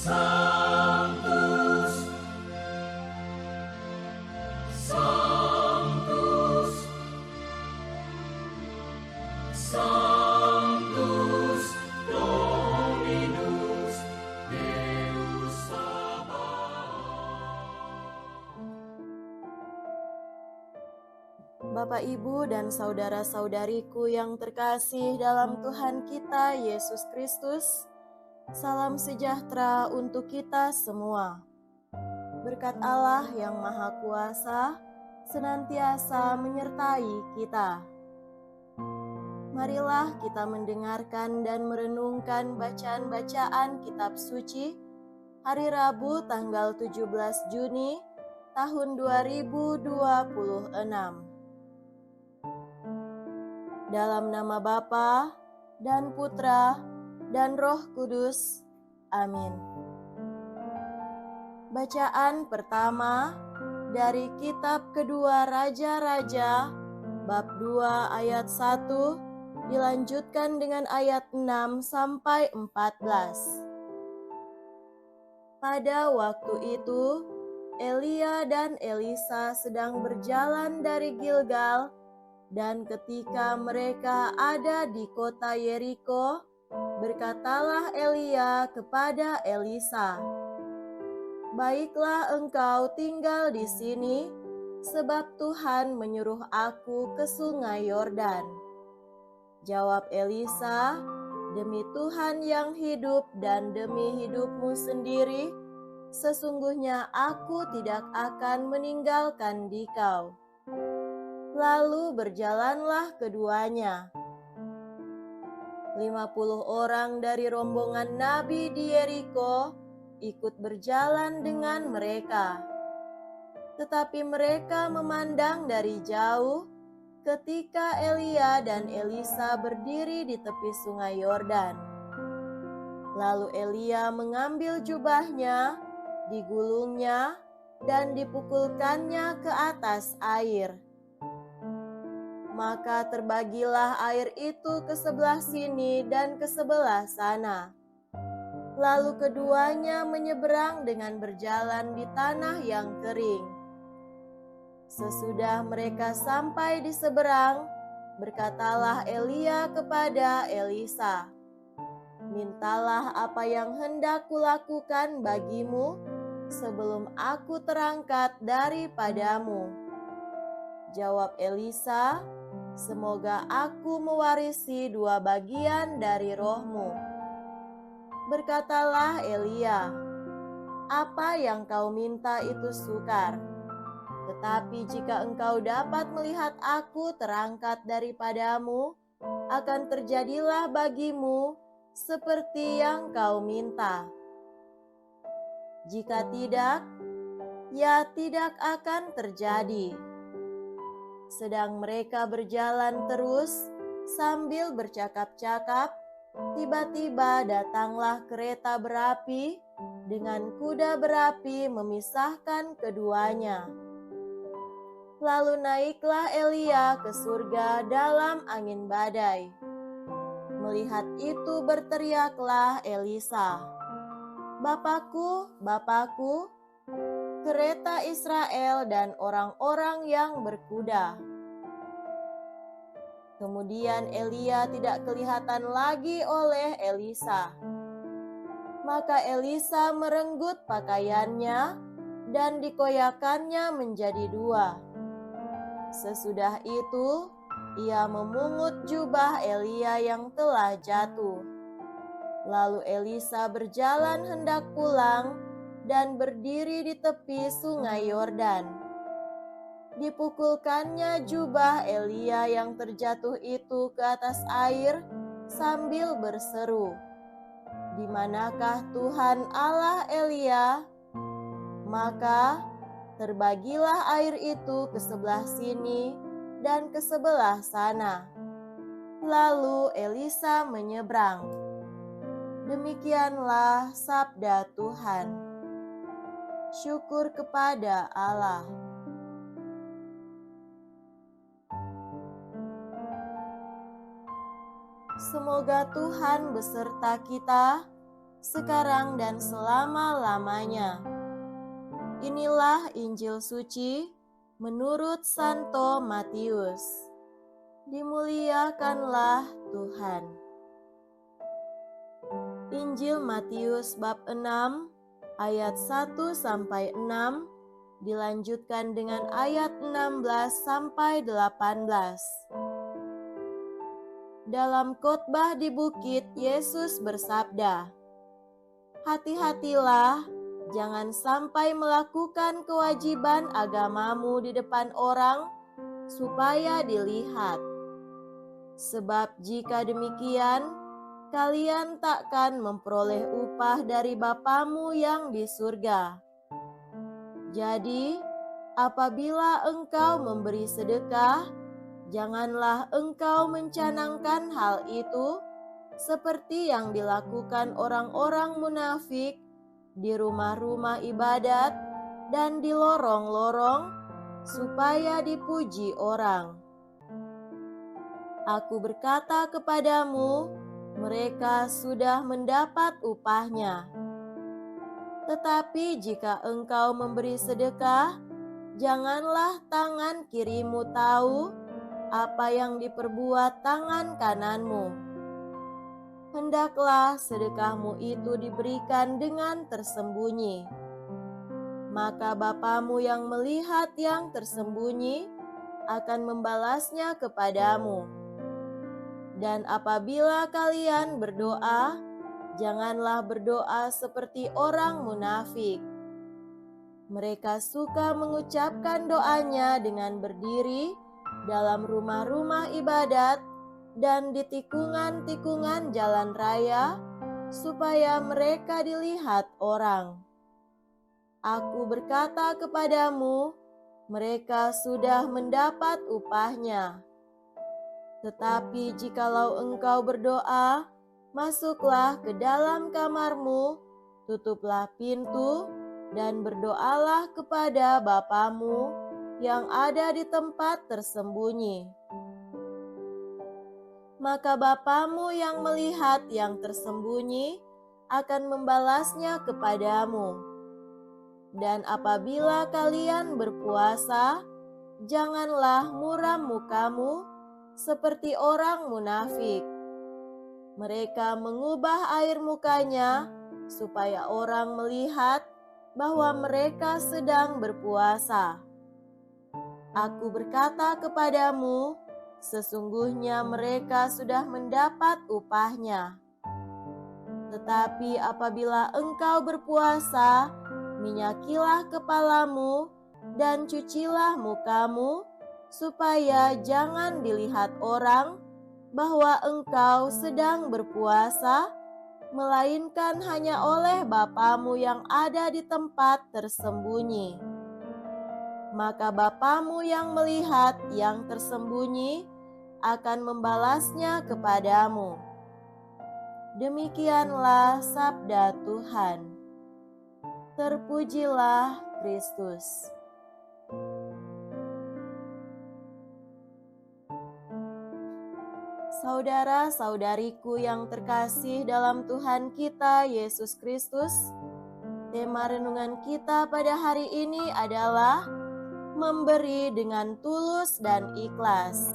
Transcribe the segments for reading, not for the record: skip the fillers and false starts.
Sanctus, Sanctus, Sanctus Dominus Deus Sabaoth. Bapak, Ibu, dan saudara-saudariku yang terkasih dalam Tuhan kita Yesus Kristus, salam sejahtera untuk kita semua. Berkat Allah yang Maha Kuasa senantiasa menyertai kita. Marilah kita mendengarkan dan merenungkan bacaan-bacaan kitab suci hari Rabu tanggal 17 Juni tahun 2026. Dalam nama Bapa dan Putra dan Roh Kudus. Amin. Bacaan pertama dari kitab kedua Raja-Raja bab 2 ayat 1 dilanjutkan dengan ayat 6 sampai 14. Pada waktu itu, Elia dan Elisa sedang berjalan dari Gilgal, dan ketika mereka ada di kota Yeriko, berkatalah Elia kepada Elisa, "Baiklah engkau tinggal di sini, sebab Tuhan menyuruh aku ke sungai Yordan." Jawab Elisa, "Demi Tuhan yang hidup dan demi hidupmu sendiri, sesungguhnya aku tidak akan meninggalkan dikau." Lalu berjalanlah keduanya. 50 orang dari rombongan Nabi di Yeriko ikut berjalan dengan mereka. Tetapi mereka memandang dari jauh ketika Elia dan Elisa berdiri di tepi sungai Yordan. Lalu Elia mengambil jubahnya, digulungnya, dan dipukulkannya ke atas air. Maka terbagilah air itu ke sebelah sini dan ke sebelah sana. Lalu keduanya menyeberang dengan berjalan di tanah yang kering. Sesudah mereka sampai di seberang, berkatalah Elia kepada Elisa, "Mintalah apa yang hendak kulakukan bagimu sebelum aku terangkat daripadamu." Jawab Elisa, "Semoga aku mewarisi 2 bagian dari rohmu." Berkatalah Elia, "Apa yang kau minta itu sukar. Tetapi jika engkau dapat melihat aku terangkat daripadamu, akan terjadilah bagimu seperti yang kau minta. Jika tidak, ya tidak akan terjadi." Sedang mereka berjalan terus sambil bercakap-cakap, tiba-tiba datanglah kereta berapi dengan kuda berapi memisahkan keduanya. Lalu naiklah Elia ke surga dalam angin badai. Melihat itu berteriaklah Elisa, "Bapakku, Bapakku, kereta Israel dan orang-orang yang berkuda." Kemudian Elia tidak kelihatan lagi oleh Elisa. Maka Elisa merenggut pakaiannya dan dikoyakannya menjadi 2. Sesudah itu, ia memungut jubah Elia yang telah jatuh. Lalu Elisa berjalan hendak pulang dan berdiri di tepi sungai Yordan. Dipukulkannya jubah Elia yang terjatuh itu ke atas air sambil berseru, "Di manakah Tuhan Allah Elia?" Maka terbagilah air itu ke sebelah sini dan ke sebelah sana. Lalu Elisa menyeberang. Demikianlah sabda Tuhan. Syukur kepada Allah. Semoga Tuhan beserta kita, sekarang dan selama-lamanya. Inilah Injil suci menurut Santo Matius. Dimuliakanlah Tuhan. Injil Matius bab 6 ayat 1 sampai 6 dilanjutkan dengan ayat 16 sampai 18. Dalam khotbah di bukit, Yesus bersabda, "Hati-hatilah, jangan sampai melakukan kewajiban agamamu di depan orang supaya dilihat. Sebab jika demikian, kalian takkan memperoleh upah dari Bapamu yang di surga. Jadi, apabila engkau memberi sedekah, janganlah engkau mencanangkan hal itu seperti yang dilakukan orang-orang munafik di rumah-rumah ibadat dan di lorong-lorong, supaya dipuji orang. Aku berkata kepadamu, mereka sudah mendapat upahnya. Tetapi jika engkau memberi sedekah, janganlah tangan kirimu tahu apa yang diperbuat tangan kananmu. Hendaklah sedekahmu itu diberikan dengan tersembunyi. Maka Bapamu yang melihat yang tersembunyi akan membalasnya kepadamu. Dan apabila kalian berdoa, janganlah berdoa seperti orang munafik. Mereka suka mengucapkan doanya dengan berdiri dalam rumah-rumah ibadat dan di tikungan-tikungan jalan raya, supaya mereka dilihat orang. Aku berkata kepadamu, mereka sudah mendapat upahnya. Tetapi jikalau engkau berdoa, masuklah ke dalam kamarmu, tutuplah pintu, dan berdoalah kepada Bapamu yang ada di tempat tersembunyi. Maka Bapamu yang melihat yang tersembunyi akan membalasnya kepadamu. Dan apabila kalian berpuasa, janganlah muram mukamu seperti orang munafik. Mereka mengubah air mukanya supaya orang melihat bahwa mereka sedang berpuasa. Aku berkata kepadamu, sesungguhnya mereka sudah mendapat upahnya. Tetapi apabila engkau berpuasa, minyakilah kepalamu dan cucilah mukamu, supaya jangan dilihat orang bahwa engkau sedang berpuasa, melainkan hanya oleh Bapamu yang ada di tempat tersembunyi. Maka Bapamu yang melihat yang tersembunyi akan membalasnya kepadamu." Demikianlah sabda Tuhan. Terpujilah Kristus. Saudara-saudariku yang terkasih dalam Tuhan kita Yesus Kristus, tema renungan kita pada hari ini adalah memberi dengan tulus dan ikhlas.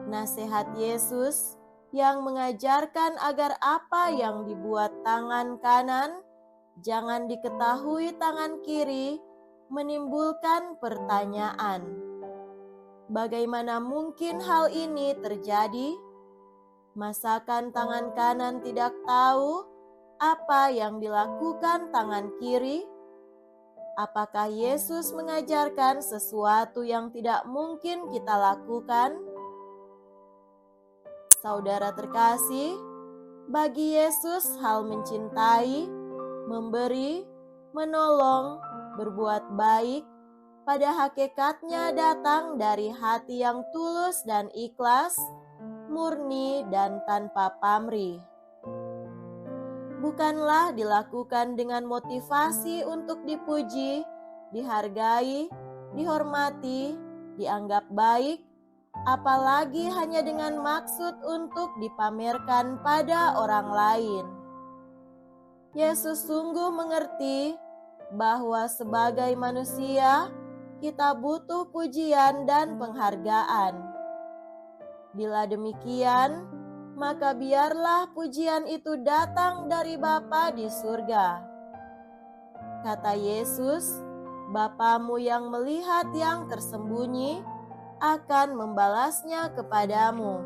Nasihat Yesus yang mengajarkan agar apa yang dibuat tangan kanan jangan diketahui tangan kiri menimbulkan pertanyaan. Bagaimana mungkin hal ini terjadi? Masakan tangan kanan tidak tahu apa yang dilakukan tangan kiri? Apakah Yesus mengajarkan sesuatu yang tidak mungkin kita lakukan? Saudara terkasih, bagi Yesus hal mencintai, memberi, menolong, berbuat baik, pada hakikatnya datang dari hati yang tulus dan ikhlas, murni dan tanpa pamrih. Bukanlah dilakukan dengan motivasi untuk dipuji, dihargai, dihormati, dianggap baik, apalagi hanya dengan maksud untuk dipamerkan pada orang lain. Yesus sungguh mengerti bahwa sebagai manusia kita butuh pujian dan penghargaan. Bila demikian, maka biarlah pujian itu datang dari Bapa di surga. Kata Yesus, Bapamu yang melihat yang tersembunyi akan membalasnya kepadamu.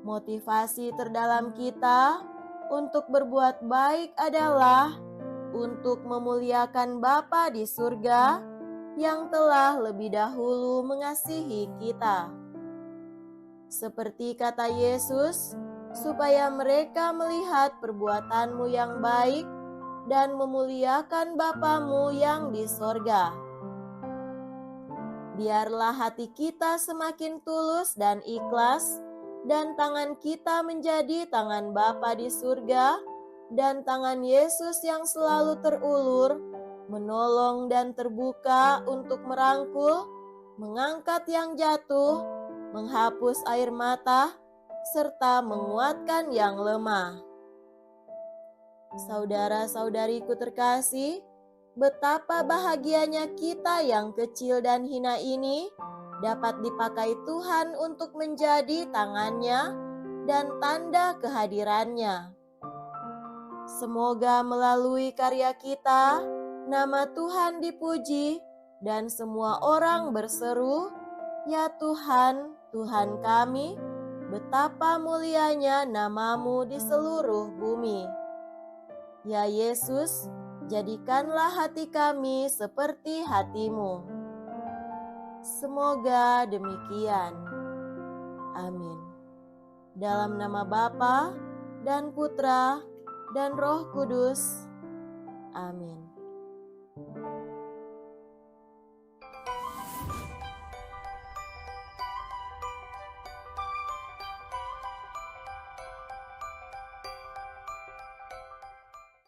Motivasi terdalam kita untuk berbuat baik adalah untuk memuliakan Bapa di surga yang telah lebih dahulu mengasihi kita. Seperti kata Yesus, supaya mereka melihat perbuatanmu yang baik dan memuliakan Bapamu yang di sorga. Biarlah hati kita semakin tulus dan ikhlas, dan tangan kita menjadi tangan Bapa di surga, dan tangan Yesus yang selalu terulur, menolong dan terbuka untuk merangkul, mengangkat yang jatuh, menghapus air mata, serta menguatkan yang lemah. Saudara-saudariku terkasih, betapa bahagianya kita yang kecil dan hina ini dapat dipakai Tuhan untuk menjadi tangannya dan tanda kehadirannya. Semoga melalui karya kita, nama Tuhan dipuji dan semua orang berseru, "Ya Tuhan, Tuhan kami, betapa mulianya namamu di seluruh bumi." Ya Yesus, jadikanlah hati kami seperti hatimu. Semoga demikian. Amin. Dalam nama Bapa dan Putra dan Roh Kudus. Amin.